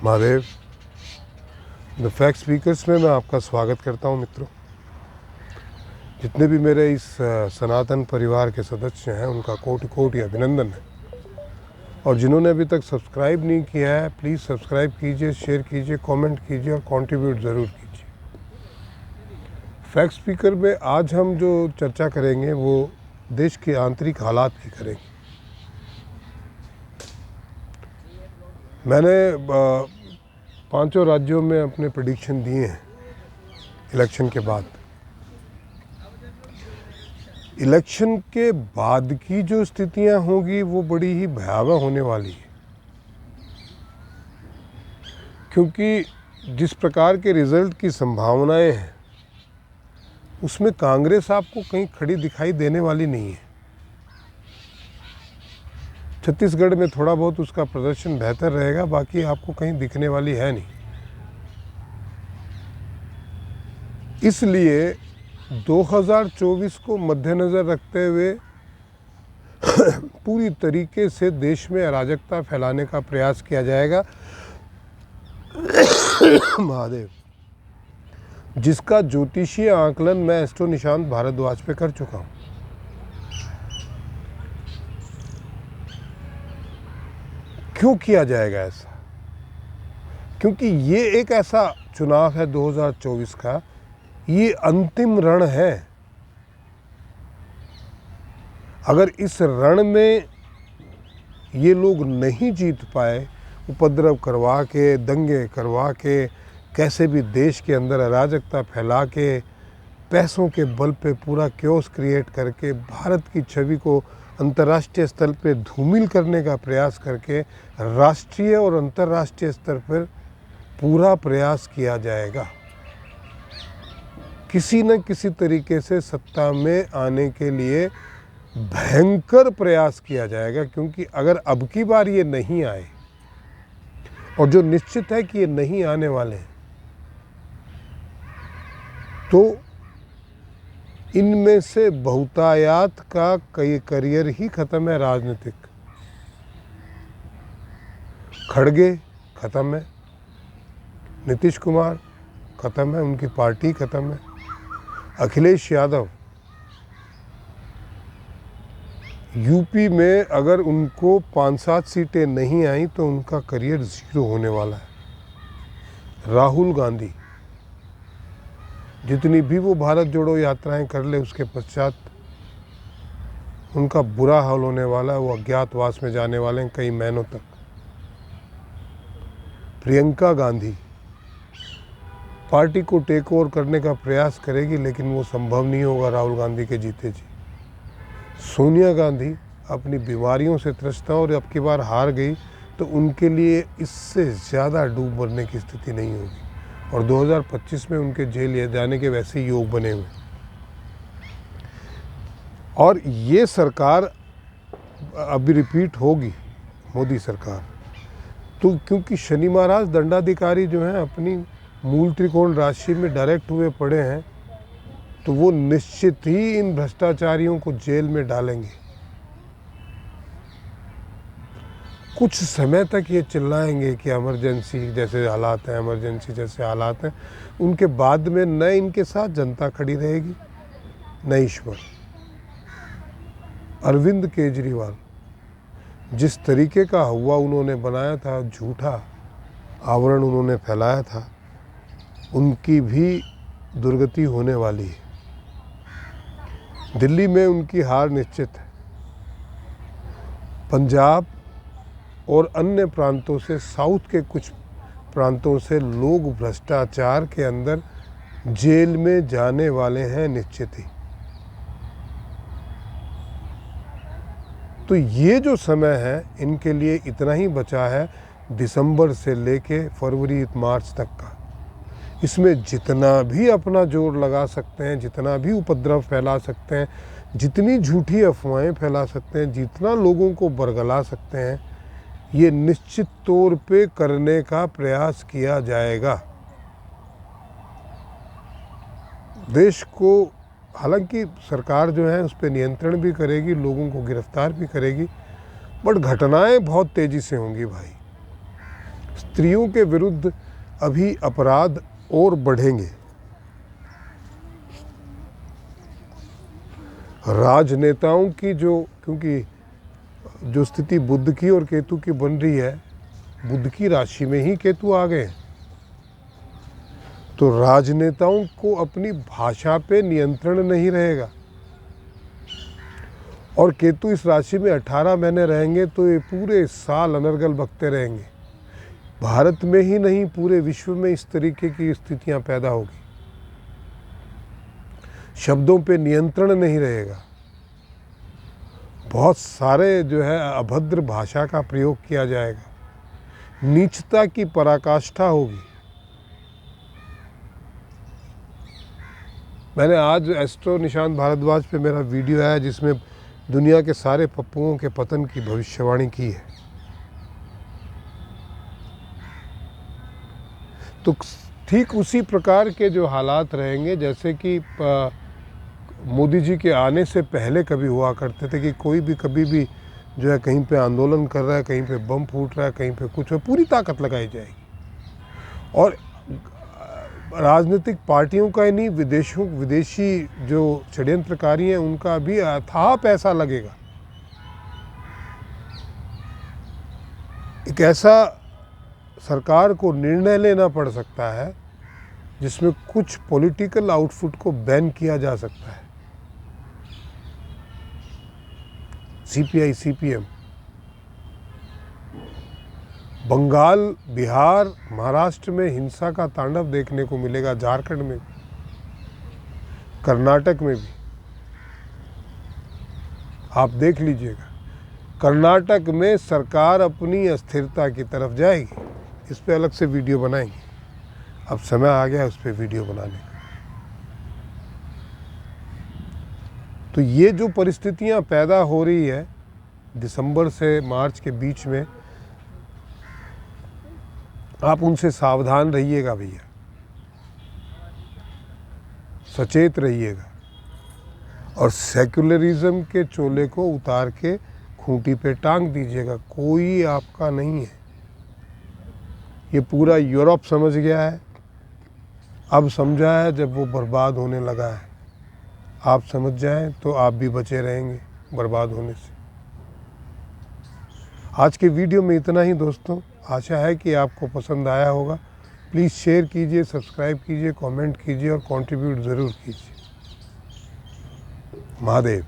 Mahadev the fact speakers में मैं आपका स्वागत करता हूं मित्रों। जितने भी मेरे इस सनातन परिवार के सदस्य हैं उनका कोटि कोटि अभिनंदन है, और जिन्होंने अभी तक सब्सक्राइब नहीं किया है प्लीज़ सब्सक्राइब कीजिए, शेयर कीजिए, कमेंट कीजिए और कंट्रीब्यूट ज़रूर कीजिए। फैक्ट स्पीकर में आज हम जो चर्चा करेंगे वो देश के आंतरिक हालात की करेंगे। मैंने पांचों राज्यों में अपने प्रेडिक्शन दिए हैं इलेक्शन के बाद। इलेक्शन के बाद की जो स्थितियां होंगी वो बड़ी ही भयावह होने वाली है, क्योंकि जिस प्रकार के रिजल्ट की संभावनाएं हैं उसमें कांग्रेस आपको कहीं खड़ी दिखाई देने वाली नहीं है। छत्तीसगढ़ में थोड़ा बहुत उसका प्रदर्शन बेहतर रहेगा, बाकी आपको कहीं दिखने वाली है नहीं। इसलिए 2024 को मद्देनज़र रखते हुए पूरी तरीके से देश में अराजकता फैलाने का प्रयास किया जाएगा महादेव, जिसका ज्योतिषीय आकलन मैं एस्ट्रो निशांत भारद्वाज पे कर चुका हूँ। क्यों किया जाएगा ऐसा? क्योंकि ये एक ऐसा चुनाव है 2024 का, ये अंतिम रण है। अगर इस रण में ये लोग नहीं जीत पाए, उपद्रव करवा के, दंगे करवा के, कैसे भी देश के अंदर अराजकता फैला के, पैसों के बल पे पूरा क्योस क्रिएट करके भारत की छवि को अंतर्राष्ट्रीय स्तर पर धूमिल करने का प्रयास करके राष्ट्रीय और अंतर्राष्ट्रीय स्तर पर पूरा प्रयास किया जाएगा। किसी न किसी तरीके से सत्ता में आने के लिए भयंकर प्रयास किया जाएगा, क्योंकि अगर अब की बार ये नहीं आए, और जो निश्चित है कि ये नहीं आने वाले हैं, तो इनमें से बहुतायात का कई करियर ही खत्म है। राजनीतिक खड़गे खत्म है, नीतीश कुमार खत्म है, उनकी पार्टी खत्म है, अखिलेश यादव यूपी में अगर उनको 5-7 सीटें नहीं आई तो उनका करियर ज़ीरो होने वाला है। राहुल गांधी जितनी भी वो भारत जोड़ो यात्राएं कर ले, उसके पश्चात उनका बुरा हाल होने वाला है। वो अज्ञातवास में जाने वाले हैं कई महीनों तक। प्रियंका गांधी पार्टी को टेक ओवर करने का प्रयास करेगी, लेकिन वो संभव नहीं होगा राहुल गांधी के जीते जी। सोनिया गांधी अपनी बीमारियों से त्रस्त है, और अब की बार हार गई तो उनके लिए इससे ज़्यादा डूब मरने की स्थिति नहीं होगी, और 2025 में उनके जेल जाने के वैसे ही योग बने हुए। और ये सरकार अभी रिपीट होगी, मोदी सरकार, तो क्योंकि शनि महाराज दंडाधिकारी जो हैं अपनी मूल त्रिकोण राशि में डायरेक्ट हुए पड़े हैं, तो वो निश्चित ही इन भ्रष्टाचारियों को जेल में डालेंगे। कुछ समय तक ये चिल्लाएंगे कि इमरजेंसी जैसे हालात हैं, इमरजेंसी जैसे हालात हैं। उनके बाद में न इनके साथ जनता खड़ी रहेगी न ईश्वर। अरविंद केजरीवाल जिस तरीके का हुआ उन्होंने बनाया था, झूठा आवरण उन्होंने फैलाया था, उनकी भी दुर्गति होने वाली है। दिल्ली में उनकी हार निश्चित है। पंजाब और अन्य प्रांतों से, साउथ के कुछ प्रांतों से लोग भ्रष्टाचार के अंदर जेल में जाने वाले हैं निश्चित ही। तो ये जो समय है इनके लिए इतना ही बचा है, दिसंबर से लेके फरवरी मार्च तक का। इसमें जितना भी अपना जोर लगा सकते हैं, जितना भी उपद्रव फैला सकते हैं, जितनी झूठी अफवाहें फैला सकते हैं, जितना लोगों को बरगला सकते हैं, ये निश्चित तौर पे करने का प्रयास किया जाएगा। देश को, हालांकि सरकार जो है उस पर नियंत्रण भी करेगी, लोगों को गिरफ्तार भी करेगी, बट घटनाएं बहुत तेज़ी से होंगी भाई। स्त्रियों के विरुद्ध अभी अपराध और बढ़ेंगे। राजनेताओं की क्योंकि जो स्थिति बुध की और केतु की बन रही है, बुध की राशि में ही केतु आ गए, तो राजनेताओं को अपनी भाषा पे नियंत्रण नहीं रहेगा। और केतु इस राशि में 18 महीने रहेंगे तो ये पूरे साल अनर्गल बकते रहेंगे। भारत में ही नहीं, पूरे विश्व में इस तरीके की स्थितियां पैदा होगी। शब्दों पे नियंत्रण नहीं रहेगा, बहुत सारे जो है अभद्र भाषा का प्रयोग किया जाएगा, नीचता की पराकाष्ठा होगी। मैंने आज एस्ट्रो निशांत भारद्वाज पे मेरा वीडियो आया जिसमें दुनिया के सारे पप्पुओं के पतन की भविष्यवाणी की है। तो ठीक उसी प्रकार के जो हालात रहेंगे जैसे कि मोदी जी के आने से पहले कभी हुआ करते थे कि कोई भी कभी भी जो है कहीं पे आंदोलन कर रहा है, कहीं पे बम फूट रहा है, कहीं पे कुछ है, पूरी ताकत लगाई जाएगी। और राजनीतिक पार्टियों का ही नहीं, विदेशी जो षड्यंत्रकारी हैं उनका भी अथाह पैसा लगेगा। एक ऐसा सरकार को निर्णय लेना पड़ सकता है जिसमें कुछ पॉलिटिकल आउटपुट को बैन किया जा सकता है। सीपीआई, सीपीएम, बंगाल, बिहार, महाराष्ट्र में हिंसा का तांडव देखने को मिलेगा, झारखंड में, कर्नाटक में भी। आप देख लीजिएगा, कर्नाटक में सरकार अपनी अस्थिरता की तरफ जाएगी। इस पे अलग से वीडियो बनाएंगे, अब समय आ गया उस पे वीडियो बनाने का। तो ये जो परिस्थितियां पैदा हो रही है दिसंबर से मार्च के बीच में, आप उनसे सावधान रहिएगा भैया, सचेत रहिएगा और सेक्युलरिज्म के चोले को उतार के खूंटी पे टांग दीजिएगा। कोई आपका नहीं है। ये पूरा यूरोप समझ गया है, अब समझा है जब वो बर्बाद होने लगा है। आप समझ जाएं तो आप भी बचे रहेंगे बर्बाद होने से। आज के वीडियो में इतना ही दोस्तों, आशा है कि आपको पसंद आया होगा। प्लीज़ शेयर कीजिए, सब्सक्राइब कीजिए, कमेंट कीजिए और कंट्रीब्यूट ज़रूर कीजिए। महादेव।